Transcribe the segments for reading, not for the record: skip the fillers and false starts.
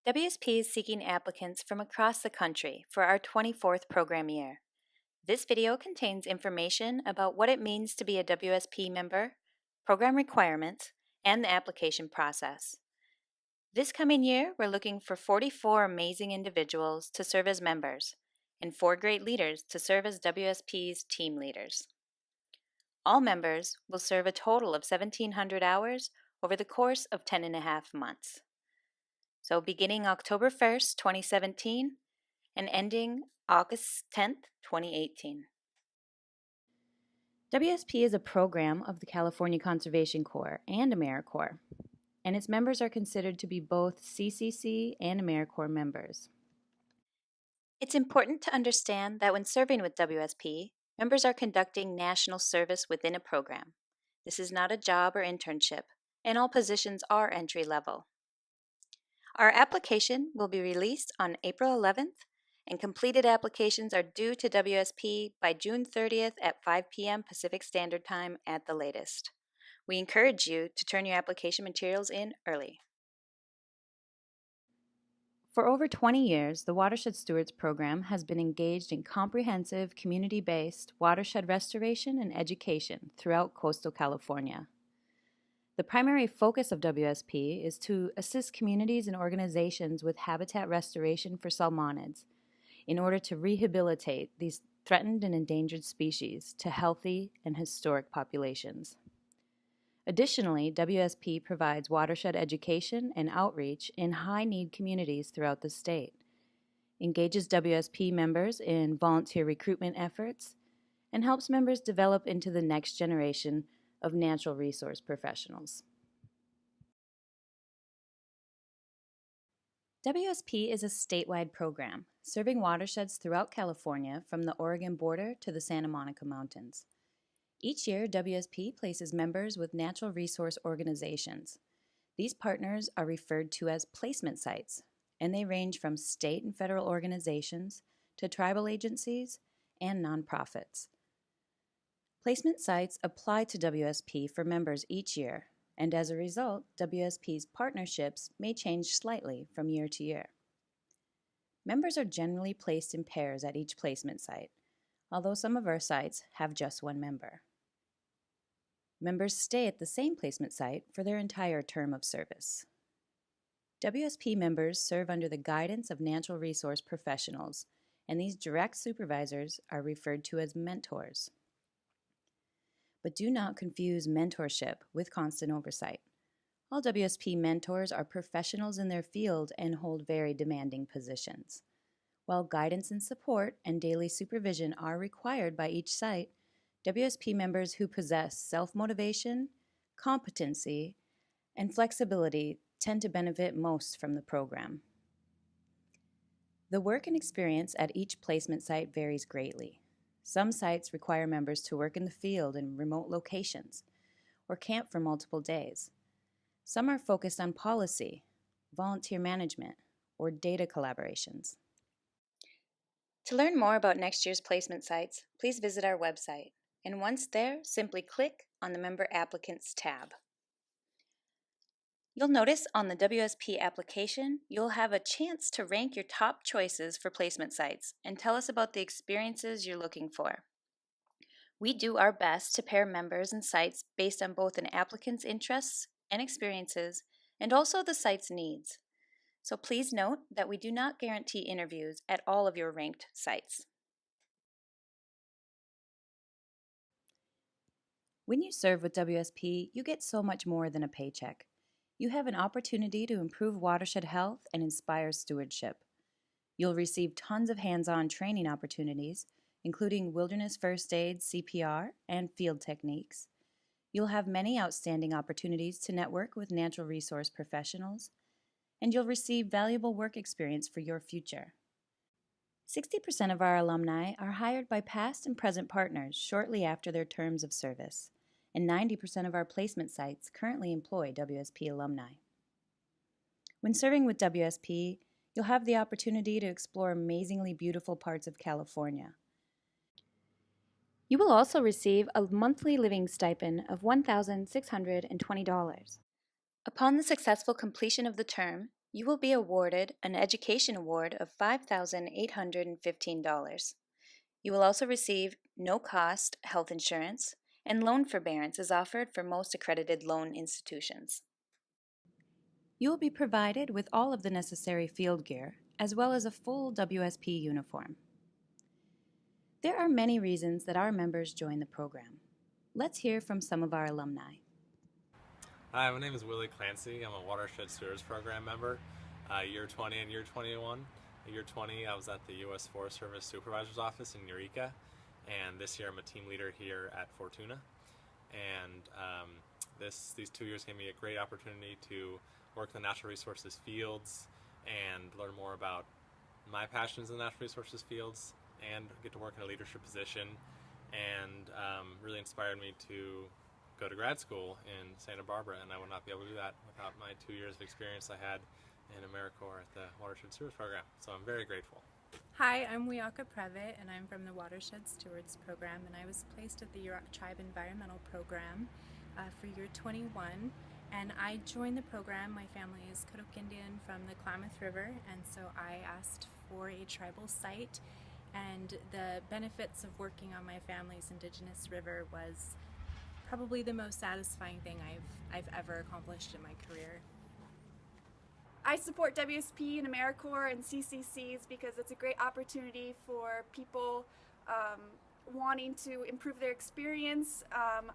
WSP is seeking applicants from across the country for our 24th program year. This video contains information about what it means to be a WSP member, program requirements, and the application process. This coming year, we're looking for 44 amazing individuals to serve as members and 4 great leaders to serve as WSP's team leaders. All members will serve a total of 1,700 hours over the course of 10.5 months. So beginning October 1st, 2017, and ending August 10th, 2018. WSP is a program of the California Conservation Corps and AmeriCorps, and its members are considered to be both CCC and AmeriCorps members. It's important to understand that when serving with WSP, members are conducting national service within a program. This is not a job or internship, and all positions are entry level. Our application will be released on April 11th, and completed applications are due to WSP by June 30th at 5 p.m. Pacific Standard Time at the latest. We encourage you to turn your application materials in early. For over 20 years, the Watershed Stewards Program has been engaged in comprehensive, community-based watershed restoration and education throughout coastal California. The primary focus of WSP is to assist communities and organizations with habitat restoration for salmonids in order to rehabilitate these threatened and endangered species to healthy and historic populations. Additionally, WSP provides watershed education and outreach in high-need communities throughout the state, engages WSP members in volunteer recruitment efforts, and helps members develop into the next generation of natural resource professionals. WSP is a statewide program serving watersheds throughout California from the Oregon border to the Santa Monica Mountains. Each year, WSP places members with natural resource organizations. These partners are referred to as placement sites, and they range from state and federal organizations to tribal agencies and nonprofits. Placement sites apply to WSP for members each year, and as a result, WSP's partnerships may change slightly from year to year. Members are generally placed in pairs at each placement site, although some of our sites have just one member. Members stay at the same placement site for their entire term of service. WSP members serve under the guidance of natural resource professionals, and these direct supervisors are referred to as mentors. But do not confuse mentorship with constant oversight. All WSP mentors are professionals in their field and hold very demanding positions. While guidance and support and daily supervision are required by each site, WSP members who possess self-motivation, competency, and flexibility tend to benefit most from the program. The work and experience at each placement site varies greatly. Some sites require members to work in the field in remote locations or camp for multiple days. Some are focused on policy, volunteer management, or data collaborations. To learn more about next year's placement sites, please visit our website, and once there, simply click on the Member Applicants tab. You'll notice on the WSP application, you'll have a chance to rank your top choices for placement sites and tell us about the experiences you're looking for. We do our best to pair members and sites based on both an applicant's interests and experiences and also the site's needs. So please note that we do not guarantee interviews at all of your ranked sites. When you serve with WSP, you get so much more than a paycheck. You have an opportunity to improve watershed health and inspire stewardship. You'll receive tons of hands-on training opportunities, including wilderness first aid, CPR, and field techniques. You'll have many outstanding opportunities to network with natural resource professionals, and you'll receive valuable work experience for your future. 60% of our alumni are hired by past and present partners shortly after their terms of service, and 90% of our placement sites currently employ WSP alumni. When serving with WSP, you'll have the opportunity to explore amazingly beautiful parts of California. You will also receive a monthly living stipend of $1,620. Upon the successful completion of the term, You will be awarded an education award of $5,815. You will also receive no-cost health insurance, and loan forbearance is offered for most accredited loan institutions. You will be provided with all of the necessary field gear, as well as a full WSP uniform. There are many reasons that our members join the program. Let's hear from some of our alumni. Hi, my name is Willie Clancy. I'm a Watershed Sewers Program member, year 20 and year 21. Year 20, I was at the U.S. Forest Service Supervisor's Office in Eureka, and this year I'm a team leader here at Fortuna. And these 2 years gave me a great opportunity to work in the natural resources fields and learn more about my passions in the natural resources fields and get to work in a leadership position, and really inspired me to go to grad school in Santa Barbara, and I would not be able to do that without my 2 years of experience I had in AmeriCorps at the Watershed Stewards Program. So I'm very grateful. Hi, I'm Wiaka Previtt, and I'm from the Watershed Stewards Program, and I was placed at the Yurok Tribe Environmental Program for year 21. And I joined the program. My family is Koduk Indian from the Klamath River, and so I asked for a tribal site, and the benefits of working on my family's indigenous river was probably the most satisfying thing I've ever accomplished in my career. I support WSP and AmeriCorps and CCCs because it's a great opportunity for people wanting to improve their experience.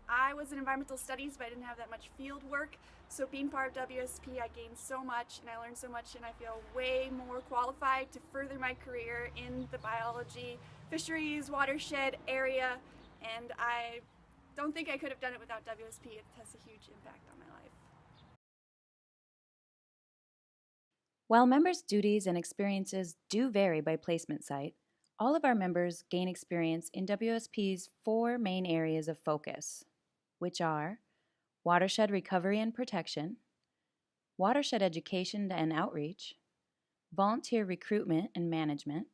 I was in environmental studies, but I didn't have that much field work. So being part of WSP, I gained so much and I learned so much, and I feel way more qualified to further my career in the biology, fisheries, watershed area, and I don't think I could have done it without WSP. It has a huge impact on my life. While members' duties and experiences do vary by placement site, all of our members gain experience in WSP's 4 main areas of focus, which are watershed recovery and protection, watershed education and outreach, volunteer recruitment and management,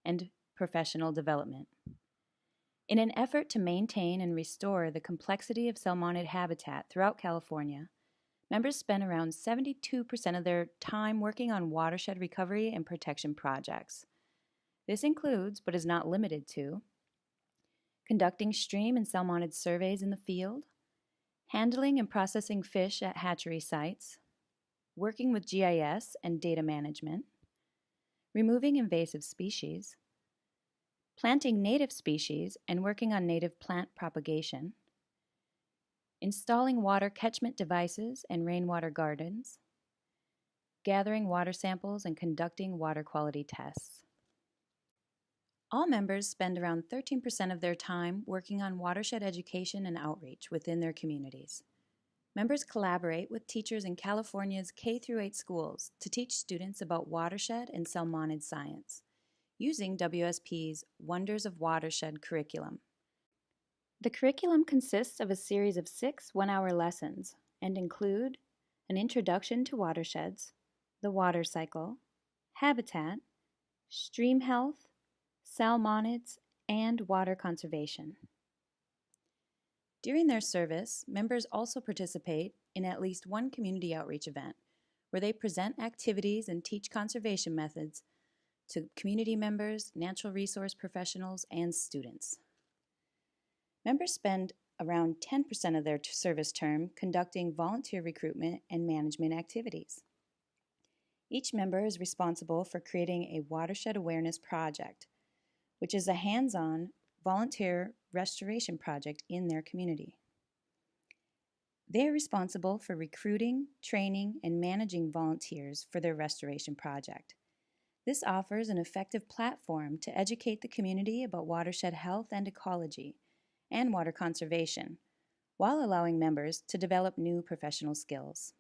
and professional development. In an effort to maintain and restore the complexity of salmonid habitat throughout California, members spend around 72% of their time working on watershed recovery and protection projects. This includes, but is not limited to, conducting stream and salmonid surveys in the field, handling and processing fish at hatchery sites, working with GIS and data management, removing invasive species, planting native species and working on native plant propagation, installing water catchment devices and rainwater gardens, gathering water samples and conducting water quality tests. All members spend around 13% of their time working on watershed education and outreach within their communities. Members collaborate with teachers in California's K-8 schools to teach students about watershed and salmonid science, using WSP's Wonders of Watershed curriculum. The curriculum consists of a series of 6 one-hour lessons and include an introduction to watersheds, the water cycle, habitat, stream health, salmonids, and water conservation. During their service, members also participate in at least one community outreach event where they present activities and teach conservation methods to community members, natural resource professionals, and students. Members spend around 10% of their service term conducting volunteer recruitment and management activities. Each member is responsible for creating a watershed awareness project, which is a hands-on volunteer restoration project in their community. They are responsible for recruiting, training, and managing volunteers for their restoration project. This offers an effective platform to educate the community about watershed health and ecology and water conservation, while allowing members to develop new professional skills.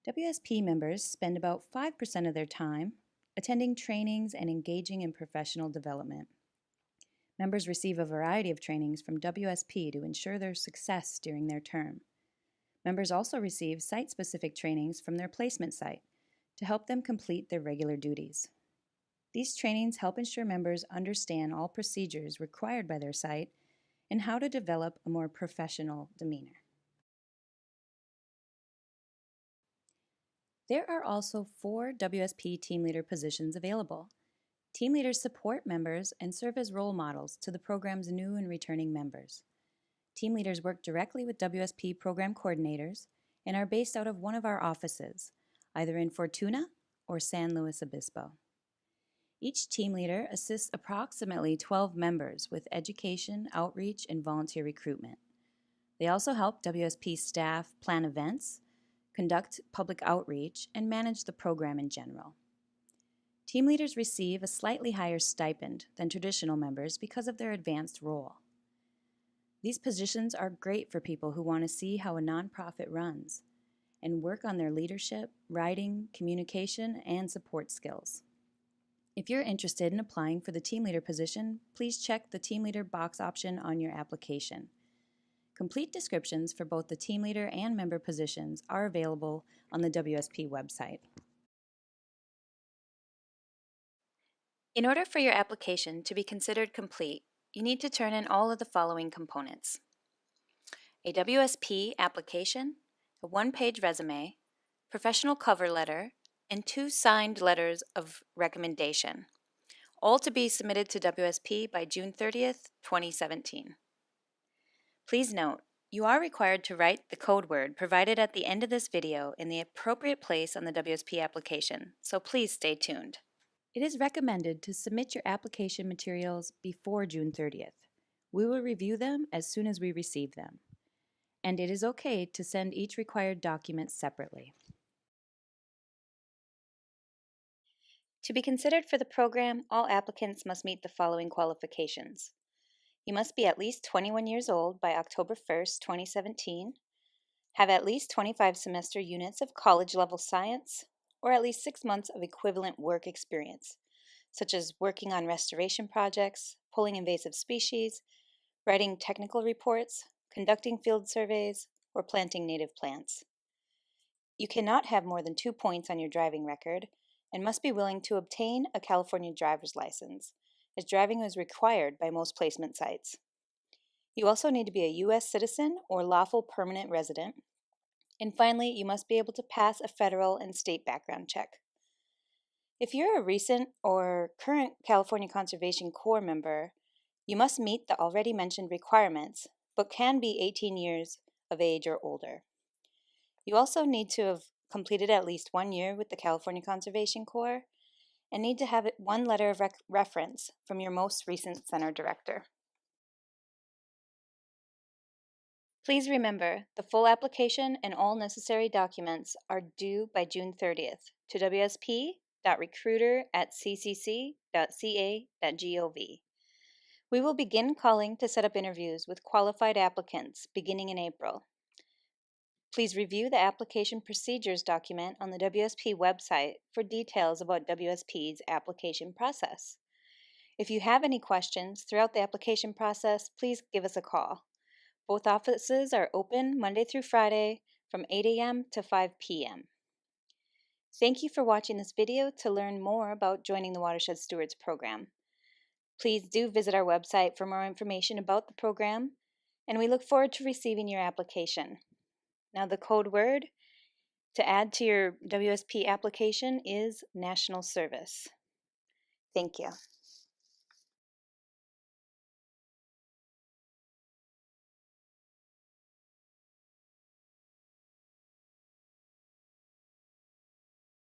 WSP members spend about 5% of their time attending trainings and engaging in professional development. Members receive a variety of trainings from WSP to ensure their success during their term. Members also receive site-specific trainings from their placement site to help them complete their regular duties. These trainings help ensure members understand all procedures required by their site and how to develop a more professional demeanor. There are also 4 WSP team leader positions available. Team leaders support members and serve as role models to the program's new and returning members. Team leaders work directly with WSP program coordinators and are based out of one of our offices, either in Fortuna or San Luis Obispo. Each team leader assists approximately 12 members with education, outreach, and volunteer recruitment. They also help WSP staff plan events, conduct public outreach, and manage the program in general. Team leaders receive a slightly higher stipend than traditional members because of their advanced role. These positions are great for people who want to see how a nonprofit runs and work on their leadership, writing, communication, and support skills. If you're interested in applying for the team leader position, please check the team leader box option on your application. Complete descriptions for both the team leader and member positions are available on the WSP website. In order for your application to be considered complete, you need to turn in all of the following components: a WSP application, a one-page resume, professional cover letter, and 2 signed letters of recommendation, all to be submitted to WSP by June 30th, 2017. Please note, you are required to write the code word provided at the end of this video in the appropriate place on the WSP application, so please stay tuned. It is recommended to submit your application materials before June 30th. We will review them as soon as we receive them, and it is okay to send each required document separately. To be considered for the program, all applicants must meet the following qualifications. You must be at least 21 years old by October 1st, 2017, have at least 25 semester units of college-level science, or at least 6 months of equivalent work experience, such as working on restoration projects, pulling invasive species, writing technical reports, conducting field surveys, or planting native plants. You cannot have more than 2 points on your driving record and must be willing to obtain a California driver's license, as driving is required by most placement sites. You also need to be a U.S. citizen or lawful permanent resident. And finally, you must be able to pass a federal and state background check. If you're a recent or current California Conservation Corps member, you must meet the already mentioned requirements, but can be 18 years of age or older. You also need to have completed at least 1 year with the California Conservation Corps and need to have 1 letter of reference from your most recent center director. Please remember, the full application and all necessary documents are due by June 30th to wsp.recruiter@ccc.ca.gov. We will begin calling to set up interviews with qualified applicants beginning in April. Please review the application procedures document on the WSP website for details about WSP's application process. If you have any questions throughout the application process, please give us a call. Both offices are open Monday through Friday from 8 a.m. to 5 p.m. Thank you for watching this video to learn more about joining the Watershed Stewards program. Please do visit our website for more information about the program, and we look forward to receiving your application. Now, the code word to add to your WSP application is National Service. Thank you.